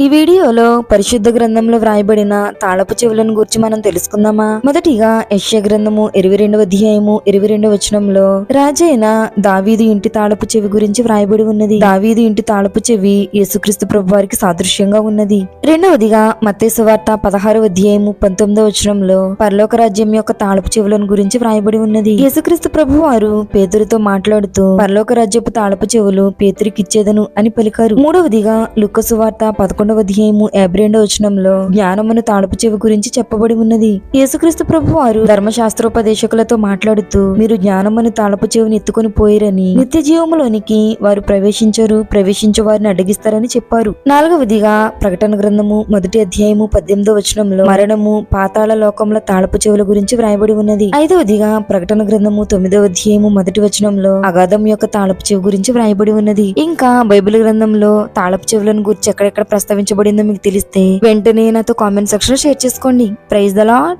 ఈ వీడియోలో పరిశుద్ధ గ్రంథంలో వ్రాయబడిన తాళపు చెవులను గురించి మనం తెలుసుకుందామా. మొదటిగా యెషయా గ్రంథము 22వ అధ్యాయము 22వ వచనంలో రాజైన దావీదు ఇంటి తాళపు చెవి గురించి వ్రాయబడి ఉన్నది. దావీదు ఇంటి తాళపు చెవి యేసుక్రీస్తు ప్రభు వారికి సాదృశ్యంగా ఉన్నది. రెండవదిగా మత్తయి సువార్త 16వ అధ్యాయము 19వ వచనంలో పరలోక రాజ్యం యొక్క తాళపు చెవులను గురించి వ్రాయబడి ఉన్నది. యేసుక్రీస్తు ప్రభు వారు పేతురుతో మాట్లాడుతూ పరలోక రాజ్యపు తాళపు చెవులు పేతురికి ఇచ్చేదను అని పలికారు. మూడవదిగా లూకా సువార్త 11వ అధ్యాయము 52వ వచనంలో జ్ఞానమును తాళపు చెవి గురించి చెప్పబడి ఉన్నది. యేసుక్రీస్తు ప్రభు వారు ధర్మశాస్త్రోపదేశకులతో మాట్లాడుతూ మీరు జ్ఞానమును తాళపు చెవిని ఎత్తుకొని పోయిరని, నిత్య జీవములోనికి వారు ప్రవేశించు వారిని అడ్డగిస్తారని చెప్పారు. నాలుగవదిగా ప్రకటన గ్రంథము 1వ అధ్యాయము 18వ వచనంలో మరణము పాతాళ లోకముల తాళపు చెవుల గురించి వ్రాయబడి ఉన్నది. ఐదవదిగా ప్రకటన గ్రంథము 9వ అధ్యాయము 1వ వచనంలో అగాధం యొక్క తాళపు చెవి గురించి వ్రాయబడి ఉన్నది. ఇంకా బైబిల్ గ్రంథంలో తాళపు చెవులను గురించి ఎక్కడెక్కడ ప్రస్తావించబడిందో మీకు తెలిస్తే వెంటనే నాతో కామెంట్ సెక్షన్ లో షేర్ చేసుకోండి. Praise the lord.